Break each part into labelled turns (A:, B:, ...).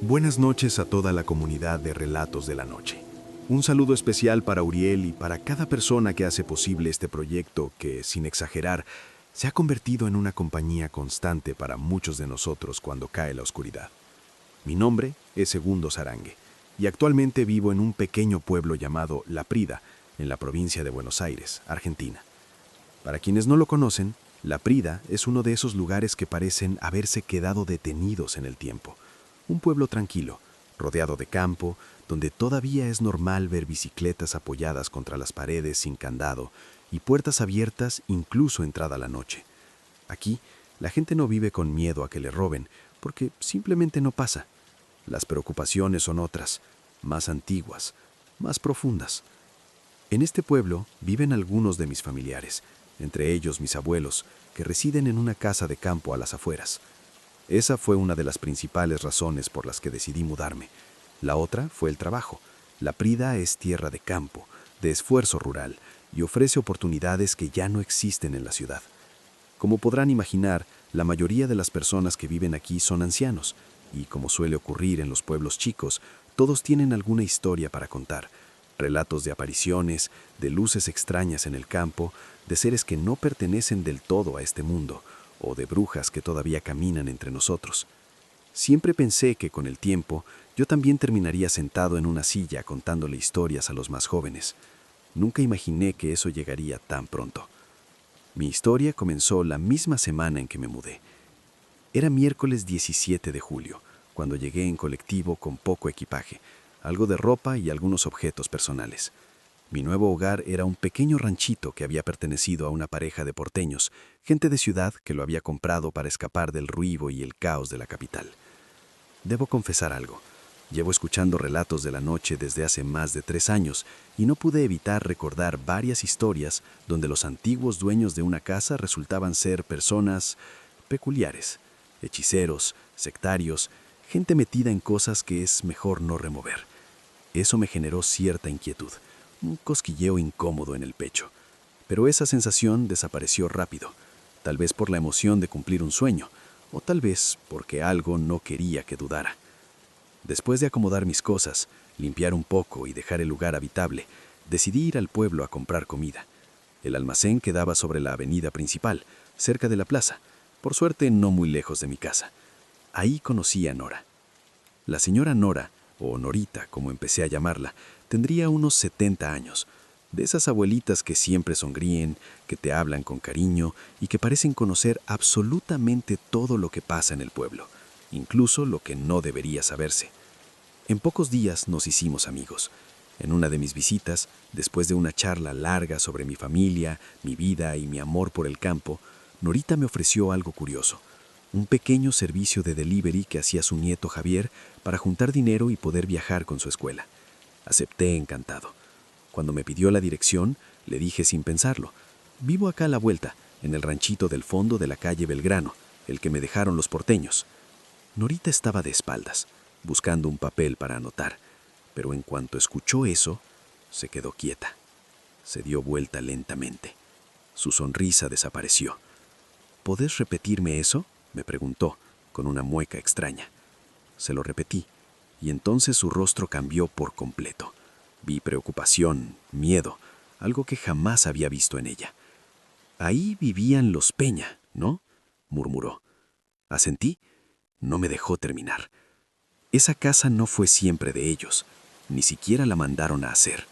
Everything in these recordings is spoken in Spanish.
A: Buenas noches a toda la comunidad de Relatos de la Noche. Un saludo especial para Uriel y para cada persona que hace posible este proyecto que, sin exagerar, se ha convertido en una compañía constante para muchos de nosotros cuando cae la oscuridad. Mi nombre es Segundo Sarangue y actualmente vivo en un pequeño pueblo llamado La Prida, en la provincia de Buenos Aires, Argentina. Para quienes no lo conocen, La Prida es uno de esos lugares que parecen haberse quedado detenidos en el tiempo. Un pueblo tranquilo, rodeado de campo, donde todavía es normal ver bicicletas apoyadas contra las paredes sin candado y puertas abiertas incluso entrada la noche. Aquí, la gente no vive con miedo a que le roben, porque simplemente no pasa. Las preocupaciones son otras, más antiguas, más profundas. En este pueblo viven algunos de mis familiares, entre ellos mis abuelos, que residen en una casa de campo a las afueras. Esa fue una de las principales razones por las que decidí mudarme. La otra fue el trabajo. La Prida es tierra de campo, de esfuerzo rural, y ofrece oportunidades que ya no existen en la ciudad. Como podrán imaginar, la mayoría de las personas que viven aquí son ancianos, y como suele ocurrir en los pueblos chicos, todos tienen alguna historia para contar. Relatos de apariciones, de luces extrañas en el campo, de seres que no pertenecen del todo a este mundo, o de brujas que todavía caminan entre nosotros. Siempre pensé que con el tiempo yo también terminaría sentado en una silla contándole historias a los más jóvenes. Nunca imaginé que eso llegaría tan pronto. Mi historia comenzó la misma semana en que me mudé. Era miércoles 17 de julio, cuando llegué en colectivo con poco equipaje, algo de ropa y algunos objetos personales. Mi nuevo hogar era un pequeño ranchito que había pertenecido a una pareja de porteños, gente de ciudad que lo había comprado para escapar del ruido y el caos de la capital. Debo confesar algo. Llevo escuchando relatos de la noche desde hace más de 3 años y no pude evitar recordar varias historias donde los antiguos dueños de una casa resultaban ser personas peculiares, hechiceros, sectarios, gente metida en cosas que es mejor no remover. Eso me generó cierta inquietud, un cosquilleo incómodo en el pecho. Pero esa sensación desapareció rápido, tal vez por la emoción de cumplir un sueño, o tal vez porque algo no quería que dudara. Después de acomodar mis cosas, limpiar un poco y dejar el lugar habitable, decidí ir al pueblo a comprar comida. El almacén quedaba sobre la avenida principal, cerca de la plaza, por suerte no muy lejos de mi casa. Ahí conocí a Nora. La señora Nora, o Norita, como empecé a llamarla, tendría unos 70 años, de esas abuelitas que siempre sonríen, que te hablan con cariño y que parecen conocer absolutamente todo lo que pasa en el pueblo, incluso lo que no debería saberse. En pocos días nos hicimos amigos. En una de mis visitas, después de una charla larga sobre mi familia, mi vida y mi amor por el campo, Norita me ofreció algo curioso: un pequeño servicio de delivery que hacía su nieto Javier para juntar dinero y poder viajar con su escuela. Acepté encantado. Cuando me pidió la dirección, le dije sin pensarlo: vivo acá a la vuelta, en el ranchito del fondo de la calle Belgrano, el que me dejaron los porteños. Norita estaba de espaldas, buscando un papel para anotar, pero en cuanto escuchó eso, se quedó quieta. Se dio vuelta lentamente. Su sonrisa desapareció. ¿Podés repetirme eso?, me preguntó, con una mueca extraña. Se lo repetí, y entonces su rostro cambió por completo. Vi preocupación, miedo, algo que jamás había visto en ella. Ahí vivían los Peña, ¿no?, murmuró. Asentí. No me dejó terminar. Esa casa no fue siempre de ellos, ni siquiera la mandaron a hacer.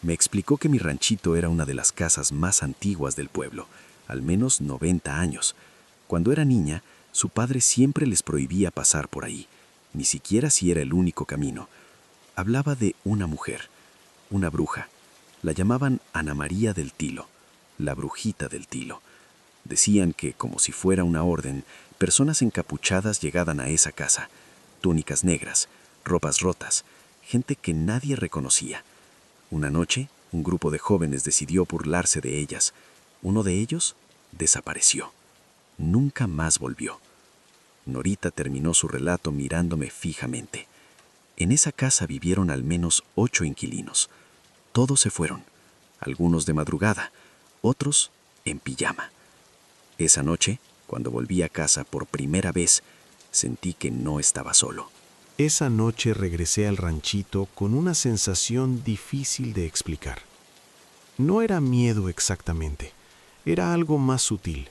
A: Me explicó que mi ranchito era una de las casas más antiguas del pueblo, al menos 90 años. Cuando era niña, su padre siempre les prohibía pasar por ahí, ni siquiera si era el único camino. Hablaba de una mujer, una bruja. La llamaban Ana María del Tilo, la brujita del Tilo. Decían que, como si fuera una orden, personas encapuchadas llegaban a esa casa, túnicas negras, ropas rotas, gente que nadie reconocía. Una noche, un grupo de jóvenes decidió burlarse de ellas. Uno de ellos desapareció. Nunca más volvió. Norita terminó su relato mirándome fijamente. En esa casa vivieron al menos 8 inquilinos. Todos se fueron, algunos de madrugada, otros en pijama. Esa noche, cuando volví a casa por primera vez, sentí que no estaba solo. Esa noche regresé al ranchito con una sensación difícil de explicar. No era miedo exactamente, era algo más sutil,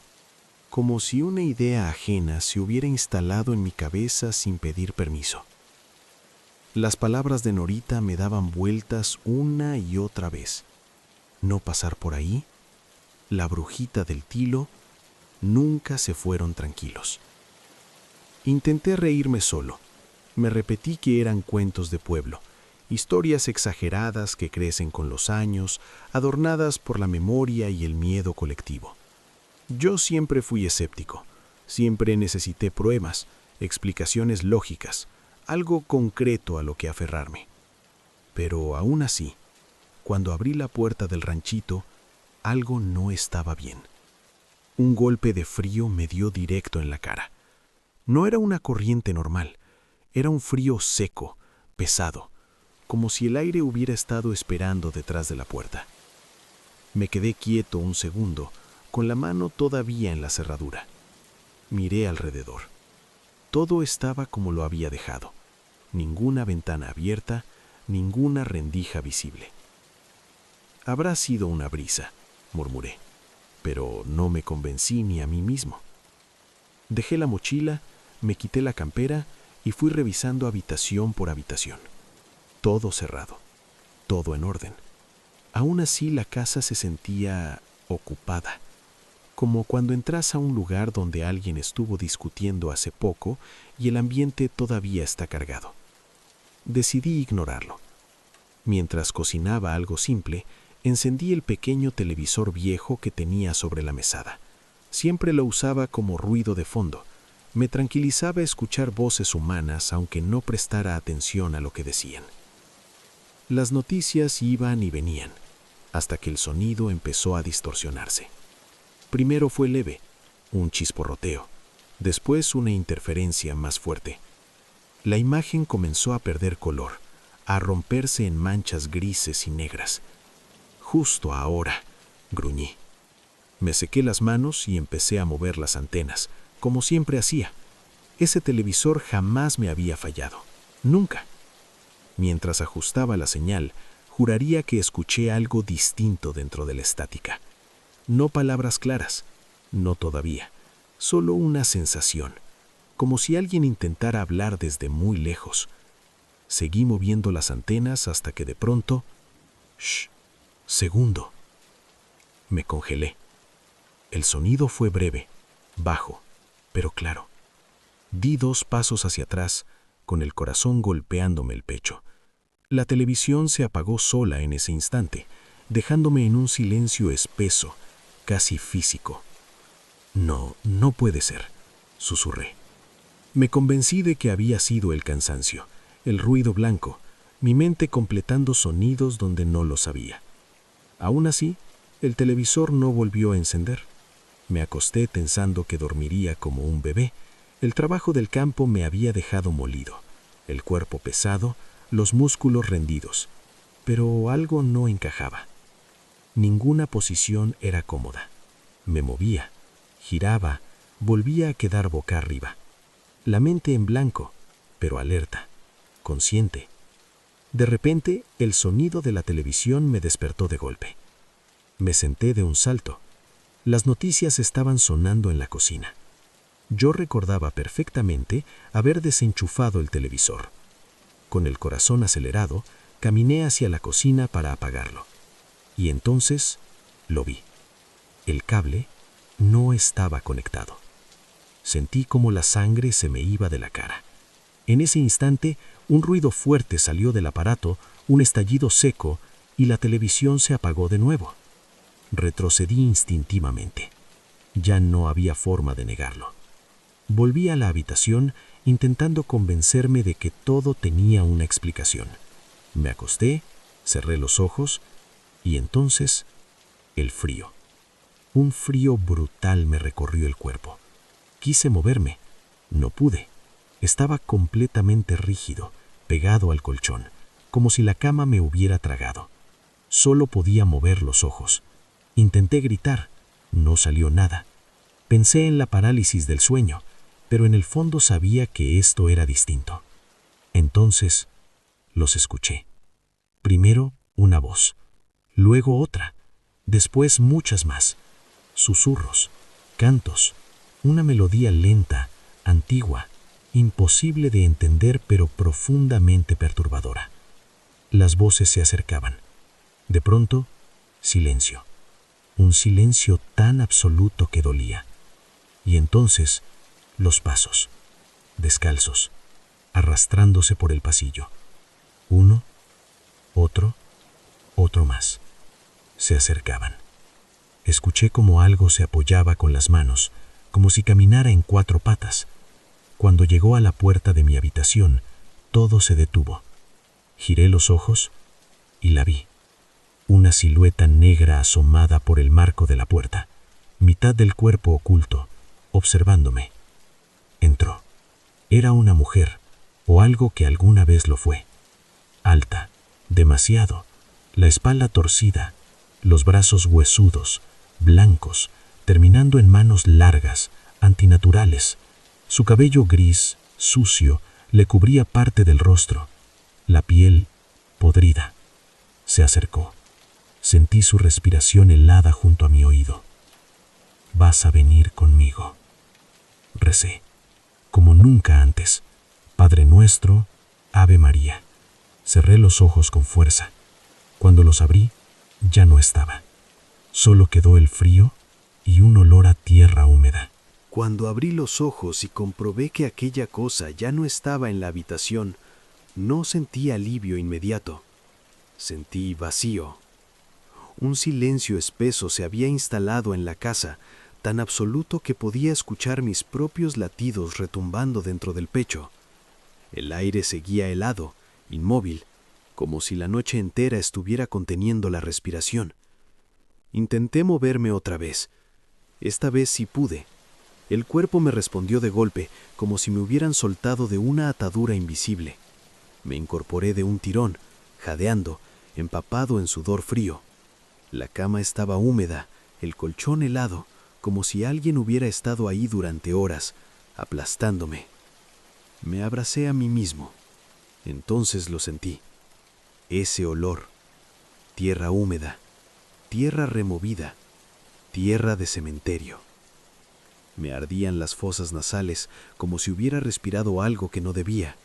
A: como si una idea ajena se hubiera instalado en mi cabeza sin pedir permiso. Las palabras de Norita me daban vueltas una y otra vez. No pasar por ahí, la brujita del tilo, nunca se fueron tranquilos. Intenté reírme solo. Me repetí que eran cuentos de pueblo, historias exageradas que crecen con los años, adornadas por la memoria y el miedo colectivo. Yo siempre fui escéptico, siempre necesité pruebas, explicaciones lógicas, algo concreto a lo que aferrarme. Pero aún así, cuando abrí la puerta del ranchito, algo no estaba bien. Un golpe de frío me dio directo en la cara. No era una corriente normal, era un frío seco, pesado, como si el aire hubiera estado esperando detrás de la puerta. Me quedé quieto un segundo, con la mano todavía en la cerradura. Miré alrededor. Todo estaba como lo había dejado. Ninguna ventana abierta, ninguna rendija visible. Habrá sido una brisa, murmuré, pero no me convencí ni a mí mismo. Dejé la mochila, me quité la campera y fui revisando habitación por habitación. Todo cerrado, todo en orden. Aún así la casa se sentía ocupada, como cuando entras a un lugar donde alguien estuvo discutiendo hace poco y el ambiente todavía está cargado. Decidí ignorarlo. Mientras cocinaba algo simple, encendí el pequeño televisor viejo que tenía sobre la mesada. Siempre lo usaba como ruido de fondo. Me tranquilizaba escuchar voces humanas aunque no prestara atención a lo que decían. Las noticias iban y venían, hasta que el sonido empezó a distorsionarse. Primero fue leve, un chisporroteo, después una interferencia más fuerte. La imagen comenzó a perder color, a romperse en manchas grises y negras. Justo ahora, gruñí. Me sequé las manos y empecé a mover las antenas, como siempre hacía. Ese televisor jamás me había fallado, nunca. Mientras ajustaba la señal, juraría que escuché algo distinto dentro de la estática. No palabras claras, no todavía, solo una sensación, como si alguien intentara hablar desde muy lejos. Seguí moviendo las antenas hasta que de pronto... ¡Shh! Segundo. Me congelé. El sonido fue breve, bajo, pero claro. Di 2 pasos hacia atrás, con el corazón golpeándome el pecho. La televisión se apagó sola en ese instante, dejándome en un silencio espeso, casi físico. No, no puede ser, susurré. Me convencí de que había sido el cansancio, el ruido blanco, mi mente completando sonidos donde no los había. Aún así, el televisor no volvió a encender. Me acosté pensando que dormiría como un bebé. El trabajo del campo me había dejado molido, el cuerpo pesado, los músculos rendidos, pero algo no encajaba. Ninguna posición era cómoda. Me movía, giraba, volvía a quedar boca arriba. La mente en blanco, pero alerta, consciente. De repente, el sonido de la televisión me despertó de golpe. Me senté de un salto. Las noticias estaban sonando en la cocina. Yo recordaba perfectamente haber desenchufado el televisor. Con el corazón acelerado, caminé hacia la cocina para apagarlo. Y entonces lo vi. El cable no estaba conectado. Sentí como la sangre se me iba de la cara. En ese instante, un ruido fuerte salió del aparato, un estallido seco, y la televisión se apagó de nuevo. Retrocedí instintivamente. Ya no había forma de negarlo. Volví a la habitación intentando convencerme de que todo tenía una explicación. Me acosté, cerré los ojos y entonces el frío. Un frío brutal me recorrió el cuerpo. Quise moverme. No pude. Estaba completamente rígido, pegado al colchón, como si la cama me hubiera tragado. Solo podía mover los ojos. Intenté gritar. No salió nada. Pensé en la parálisis del sueño, pero en el fondo sabía que esto era distinto.
B: Entonces los escuché. Primero una voz, luego otra, después muchas más. Susurros, cantos, una melodía lenta, antigua, imposible de entender pero profundamente perturbadora. Las voces se acercaban. De pronto, silencio. Un silencio tan absoluto que dolía. Y entonces, los pasos, descalzos, arrastrándose por el pasillo. Uno, otro, otro más. Se acercaban. Escuché como algo se apoyaba con las manos, como si caminara en 4 patas. Cuando llegó a la puerta de mi habitación, todo se detuvo. Giré los ojos y la vi. Una silueta negra asomada por el marco de la puerta, mitad del cuerpo oculto, observándome. Entró. Era una mujer, o algo que alguna vez lo fue. Alta, demasiado, la espalda torcida, los brazos huesudos, blancos, terminando en manos largas, antinaturales. Su cabello gris, sucio, le cubría parte del rostro. La piel, podrida. Se acercó. Sentí su respiración helada junto a mi oído. «Vas a venir conmigo», recé, como nunca antes. Padre Nuestro, Ave María. Cerré los ojos con fuerza. Cuando los abrí, ya no estaba. Solo quedó el frío y un olor a tierra húmeda.
A: Cuando abrí los ojos y comprobé que aquella cosa ya no estaba en la habitación, no sentí alivio inmediato. Sentí vacío. Un silencio espeso se había instalado en la casa, tan absoluto que podía escuchar mis propios latidos retumbando dentro del pecho. El aire seguía helado, inmóvil, como si la noche entera estuviera conteniendo la respiración. Intenté moverme otra vez. Esta vez sí pude. El cuerpo me respondió de golpe, como si me hubieran soltado de una atadura invisible. Me incorporé de un tirón, jadeando, empapado en sudor frío. La cama estaba húmeda, el colchón helado, como si alguien hubiera estado ahí durante horas, aplastándome. Me abracé a mí mismo. Entonces lo sentí. Ese olor. Tierra húmeda, tierra removida, tierra de cementerio. Me ardían las fosas nasales como si hubiera respirado algo que no debía.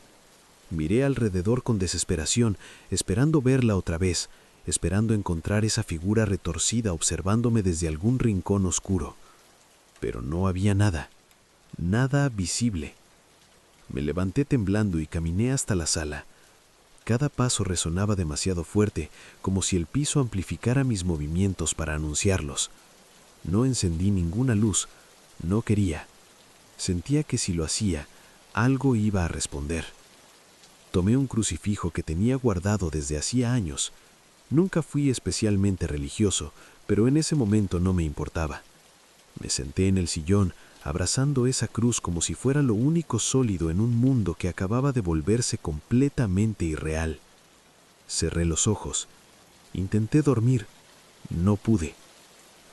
A: Miré alrededor con desesperación, esperando verla otra vez, esperando encontrar esa figura retorcida observándome desde algún rincón oscuro. Pero no había nada, nada visible. Me levanté temblando y caminé hasta la sala. Cada paso resonaba demasiado fuerte, como si el piso amplificara mis movimientos para anunciarlos. No encendí ninguna luz, no quería. Sentía que si lo hacía, algo iba a responder. Tomé un crucifijo que tenía guardado desde hacía años. Nunca fui especialmente religioso, pero en ese momento no me importaba. Me senté en el sillón, abrazando esa cruz como si fuera lo único sólido en un mundo que acababa de volverse completamente irreal. Cerré los ojos. Intenté dormir. No pude.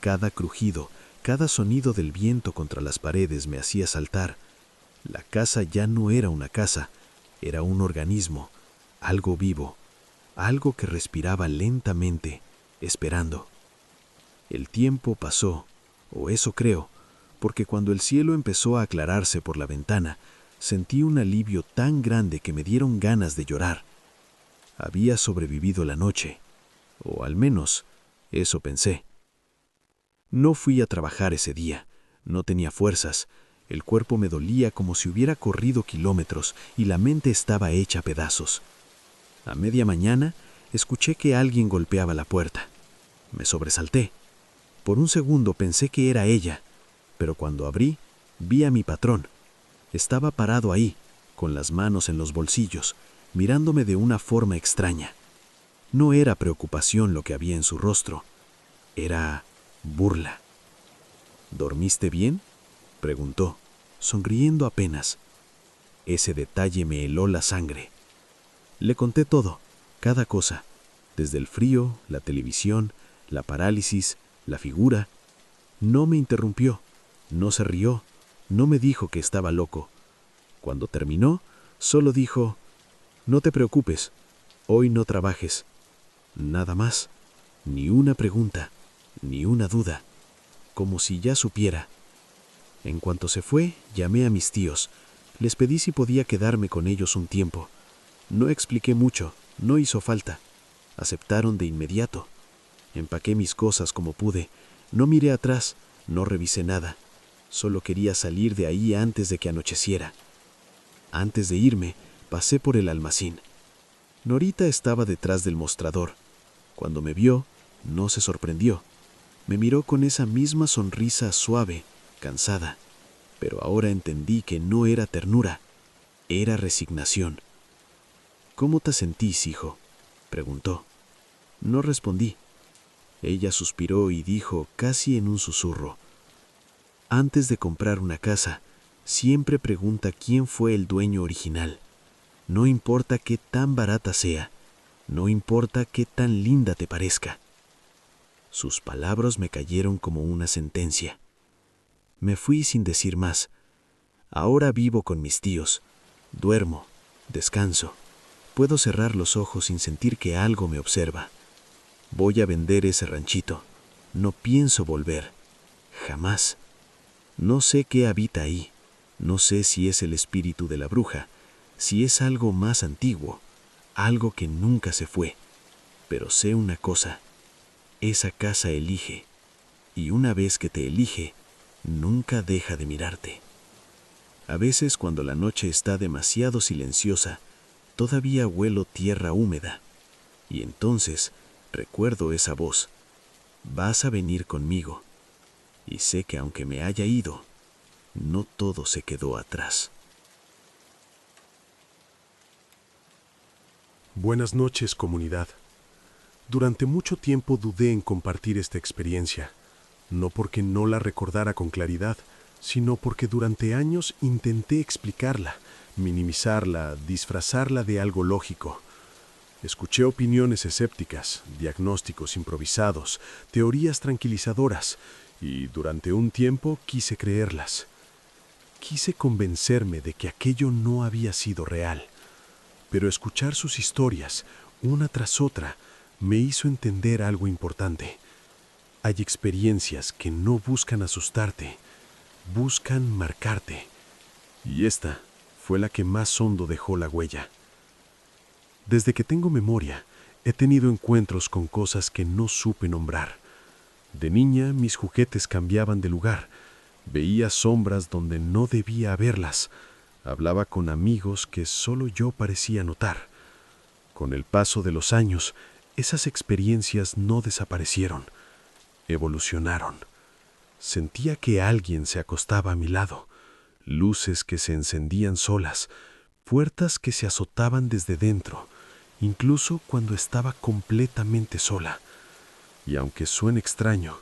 A: Cada crujido, cada sonido del viento contra las paredes me hacía saltar. La casa ya no era una casa, era un organismo, algo vivo, algo que respiraba lentamente, esperando. El tiempo pasó, o eso creo, porque cuando el cielo empezó a aclararse por la ventana, sentí un alivio tan grande que me dieron ganas de llorar. Había sobrevivido la noche, o al menos eso pensé. No fui a trabajar ese día, no tenía fuerzas, el cuerpo me dolía como si hubiera corrido kilómetros y la mente estaba hecha pedazos. A media mañana, escuché que alguien golpeaba la puerta. Me sobresalté. Por un segundo pensé que era ella, pero cuando abrí, vi a mi patrón. Estaba parado ahí, con las manos en los bolsillos, mirándome de una forma extraña. No era preocupación lo que había en su rostro, era burla. ¿Dormiste bien?, preguntó, sonriendo apenas. Ese detalle me heló la sangre. Le conté todo, cada cosa, desde el frío, la televisión, la parálisis, la figura. No me interrumpió, no se rió, no me dijo que estaba loco. Cuando terminó, solo dijo: No te preocupes, hoy no trabajes. Nada más, ni una pregunta, ni una duda, como si ya supiera. En cuanto se fue, llamé a mis tíos. Les pedí si podía quedarme con ellos un tiempo. No expliqué mucho, no hizo falta. Aceptaron de inmediato. Empaqué mis cosas como pude. No miré atrás, no revisé nada. Solo quería salir de ahí antes de que anocheciera. Antes de irme, pasé por el almacén. Norita estaba detrás del mostrador. Cuando me vio, no se sorprendió. Me miró con esa misma sonrisa suave, cansada. Pero ahora entendí que no era ternura, era resignación. «¿Cómo te sentís, hijo?», preguntó. No respondí. Ella suspiró y dijo, casi en un susurro: «Antes de comprar una casa, siempre pregunta quién fue el dueño original. No importa qué tan barata sea, no importa qué tan linda te parezca». Sus palabras me cayeron como una sentencia. Me fui sin decir más. Ahora vivo con mis tíos. Duermo, descanso. Puedo cerrar los ojos sin sentir que algo me observa. Voy a vender ese ranchito. No pienso volver. Jamás. No sé qué habita ahí. No sé si es el espíritu de la bruja, si es algo más antiguo, algo que nunca se fue. Pero sé una cosa: esa casa elige, y una vez que te elige, nunca deja de mirarte. A veces, cuando la noche está demasiado silenciosa, todavía huelo tierra húmeda, y entonces recuerdo esa voz: «Vas a venir conmigo», y sé que aunque me haya ido, no todo se quedó atrás.
C: Buenas noches, comunidad. Durante mucho tiempo dudé en compartir esta experiencia, no porque no la recordara con claridad, sino porque durante años intenté explicarla, minimizarla, disfrazarla de algo lógico. Escuché opiniones escépticas, diagnósticos improvisados, teorías tranquilizadoras, y durante un tiempo quise creerlas. Quise convencerme de que aquello no había sido real, pero escuchar sus historias, una tras otra, me hizo entender algo importante. Hay experiencias que no buscan asustarte, buscan marcarte. Y esta fue la que más hondo dejó la huella. Desde que tengo memoria, he tenido encuentros con cosas que no supe nombrar. De niña, mis juguetes cambiaban de lugar. Veía sombras donde no debía haberlas. Hablaba con amigos que solo yo parecía notar. Con el paso de los años, esas experiencias no desaparecieron, evolucionaron. Sentía que alguien se acostaba a mi lado, luces que se encendían solas, puertas que se azotaban desde dentro, incluso cuando estaba completamente sola. Y aunque suene extraño,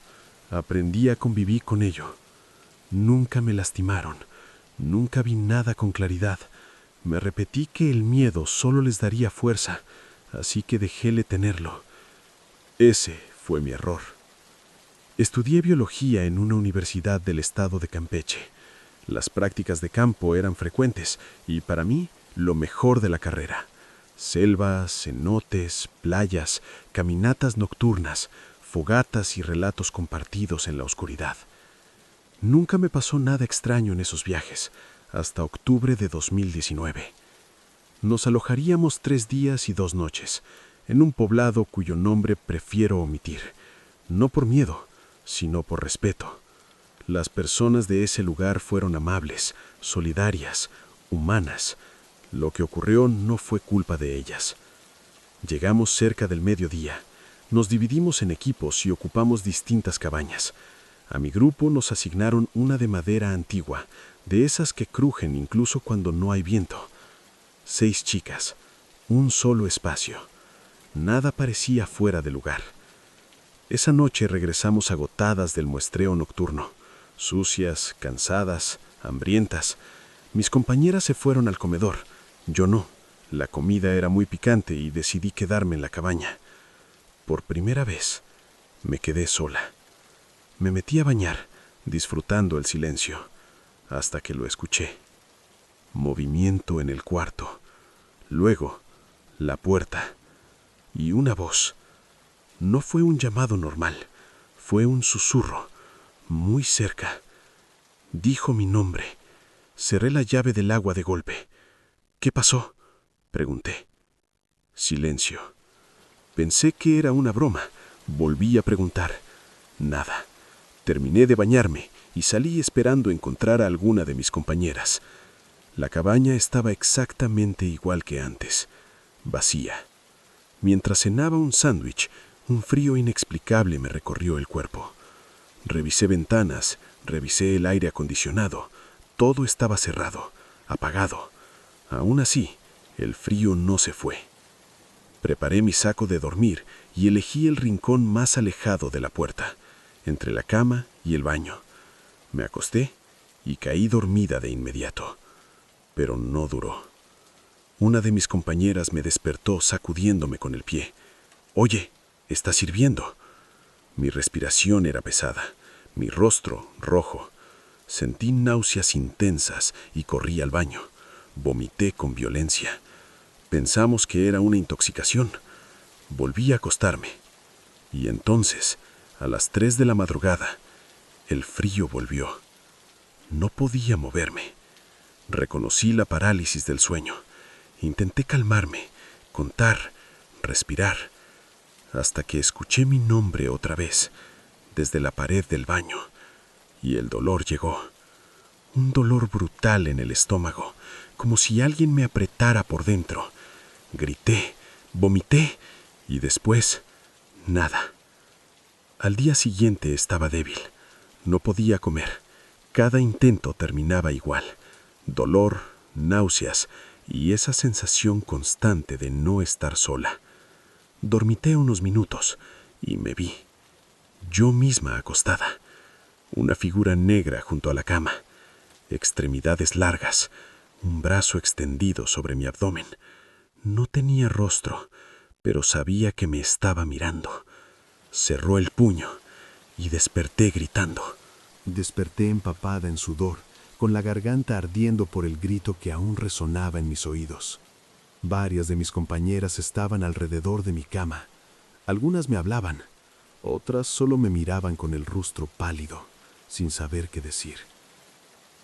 C: aprendí a convivir con ello. Nunca me lastimaron, nunca vi nada con claridad. Me repetí que el miedo solo les daría fuerza, así que dejéle tenerlo. Ese fue mi error. Estudié biología en una universidad del estado de Campeche. Las prácticas de campo eran frecuentes y para mí lo mejor de la carrera. Selvas, cenotes, playas, caminatas nocturnas, fogatas y relatos compartidos en la oscuridad. Nunca me pasó nada extraño en esos viajes, hasta octubre de 2019. Nos alojaríamos 3 días y 2 noches, en un poblado cuyo nombre prefiero omitir, no por miedo, sino por respeto. Las personas de ese lugar fueron amables, solidarias, humanas. Lo que ocurrió no fue culpa de ellas. Llegamos cerca del mediodía. Nos dividimos en equipos y ocupamos distintas cabañas. A mi grupo nos asignaron una de madera antigua, de esas que crujen incluso cuando no hay viento. 6 chicas, un solo espacio. Nada parecía fuera de lugar. Esa noche regresamos agotadas del muestreo nocturno, sucias, cansadas, hambrientas. Mis compañeras se fueron al comedor, yo no. La comida era muy picante y decidí quedarme en la cabaña. Por primera vez, me quedé sola. Me metí a bañar, disfrutando el silencio, hasta que lo escuché. Movimiento en el cuarto. Luego, la puerta y una voz. No fue un llamado normal, fue un susurro, muy cerca. Dijo mi nombre. Cerré la llave del agua de golpe. ¿Qué pasó?, pregunté. Silencio. Pensé que era una broma. Volví a preguntar. Nada. Terminé de bañarme y salí esperando encontrar a alguna de mis compañeras. La cabaña estaba exactamente igual que antes, vacía. Mientras cenaba un sándwich, un frío inexplicable me recorrió el cuerpo. Revisé ventanas, revisé el aire acondicionado. Todo estaba cerrado, apagado. Aún así, el frío no se fue. Preparé mi saco de dormir y elegí el rincón más alejado de la puerta, entre la cama y el baño. Me acosté y caí dormida de inmediato. Pero no duró. Una de mis compañeras me despertó sacudiéndome con el pie. «Oye, ¿estás hirviendo?». Mi respiración era pesada, mi rostro rojo. Sentí náuseas intensas y corrí al baño. Vomité con violencia. Pensamos que era una intoxicación. Volví a acostarme. Y entonces, a las 3 de la madrugada, el frío volvió. No podía moverme. Reconocí la parálisis del sueño. Intenté calmarme, contar, respirar, hasta que escuché mi nombre otra vez, desde la pared del baño, y el dolor llegó. Un dolor brutal en el estómago, como si alguien me apretara por dentro. Grité, vomité, y después, nada. Al día siguiente estaba débil. No podía comer. Cada intento terminaba igual. Dolor, náuseas y esa sensación constante de no estar sola. Dormité unos minutos y me vi. Yo misma acostada. Una figura negra junto a la cama. Extremidades largas. Un brazo extendido sobre mi abdomen. No tenía rostro, pero sabía que me estaba mirando. Cerró el puño y desperté gritando.
A: Desperté empapada en sudor, con la garganta ardiendo por el grito que aún resonaba en mis oídos. Varias de mis compañeras estaban alrededor de mi cama. Algunas me hablaban, otras solo me miraban con el rostro pálido, sin saber qué decir.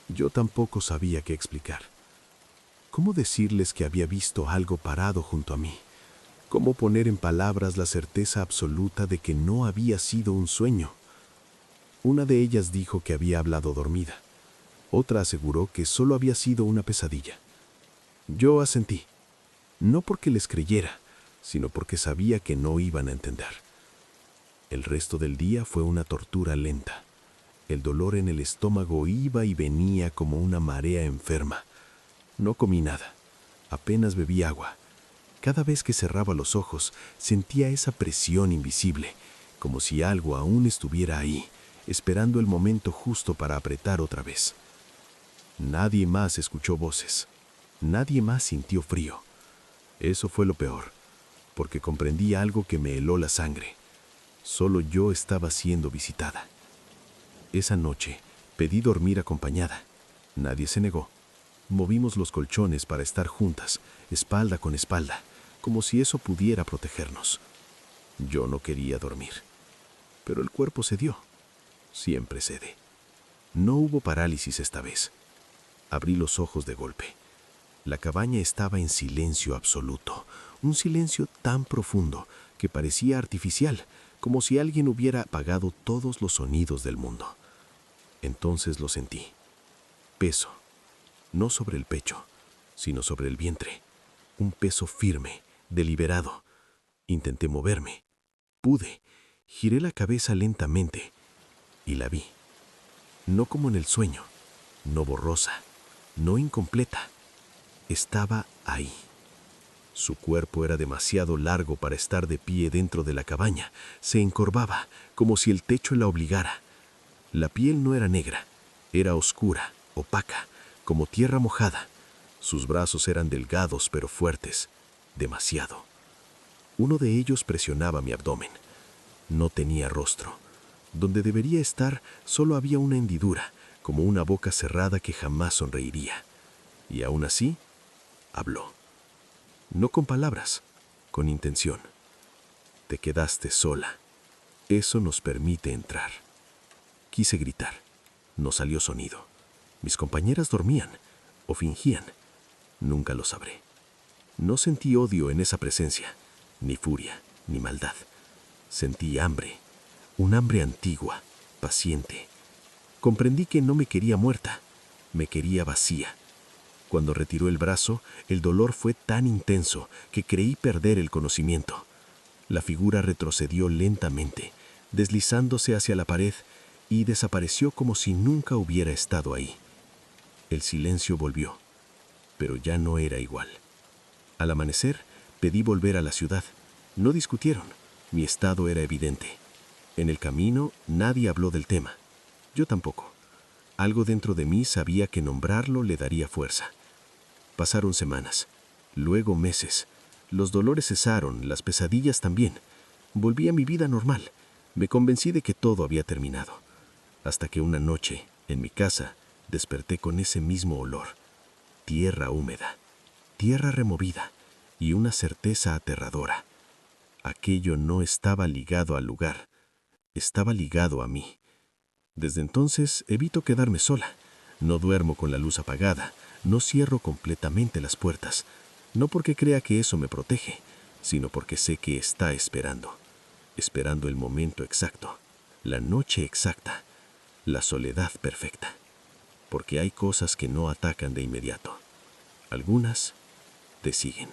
A: Yo tampoco sabía qué explicar. ¿Cómo decirles que había visto algo parado junto a mí? ¿Cómo poner en palabras la certeza absoluta de que no había sido un sueño? Una de ellas dijo que había hablado dormida. Otra aseguró que solo había sido una pesadilla. Yo asentí, no porque les creyera, sino porque sabía que no iban a entender. El resto del día fue una tortura lenta. El dolor en el estómago iba y venía como una marea enferma. No comí nada, apenas bebí agua. Cada vez que cerraba los ojos, sentía esa presión invisible, como si algo aún estuviera ahí, esperando el momento justo para apretar otra vez. Nadie más escuchó voces. Nadie más sintió frío. Eso fue lo peor, porque comprendí algo que me heló la sangre. Solo yo estaba siendo visitada. Esa noche pedí dormir acompañada. Nadie se negó. Movimos los colchones para estar juntas, espalda con espalda, como si eso pudiera protegernos. Yo no quería dormir, pero el cuerpo cedió. Siempre cede. No hubo parálisis esta vez. Abrí los ojos de golpe. La cabaña estaba en silencio absoluto, un silencio tan profundo que parecía artificial, como si alguien hubiera apagado todos los sonidos del mundo. Entonces lo sentí. Peso, no sobre el pecho, sino sobre el vientre. Un peso firme, deliberado. Intenté moverme. Pude. Giré la cabeza lentamente y la vi. No como en el sueño, no borrosa, no incompleta. Estaba ahí. Su cuerpo era demasiado largo para estar de pie dentro de la cabaña. Se encorvaba, como si el techo la obligara. La piel no era negra, era oscura, opaca, como tierra mojada. Sus brazos eran delgados pero fuertes, demasiado. Uno de ellos presionaba mi abdomen. No tenía rostro. Donde debería estar solo había una hendidura, como una boca cerrada que jamás sonreiría. Y aún así, habló. No con palabras, con intención. Te quedaste sola. Eso nos permite entrar. Quise gritar. No salió sonido. Mis compañeras dormían o fingían. Nunca lo sabré. No sentí odio en esa presencia, ni furia, ni maldad. Sentí hambre, un hambre antigua, paciente. Comprendí que no me quería muerta, me quería vacía. Cuando retiró el brazo, el dolor fue tan intenso que creí perder el conocimiento. La figura retrocedió lentamente, deslizándose hacia la pared y desapareció como si nunca hubiera estado ahí. El silencio volvió, pero ya no era igual. Al amanecer, pedí volver a la ciudad. No discutieron, mi estado era evidente. En el camino, nadie habló del tema. Yo tampoco. Algo dentro de mí sabía que nombrarlo le daría fuerza. Pasaron semanas, luego meses. Los dolores cesaron, las pesadillas también. Volví a mi vida normal. Me convencí de que todo había terminado. Hasta que una noche, en mi casa, desperté con ese mismo olor. Tierra húmeda, tierra removida y una certeza aterradora. Aquello no estaba ligado al lugar, estaba ligado a mí. Desde entonces evito quedarme sola. No duermo con la luz apagada, no cierro completamente las puertas. No porque crea que eso me protege, sino porque sé que está esperando. Esperando el momento exacto, la noche exacta, la soledad perfecta. Porque hay cosas que no atacan de inmediato. Algunas te siguen.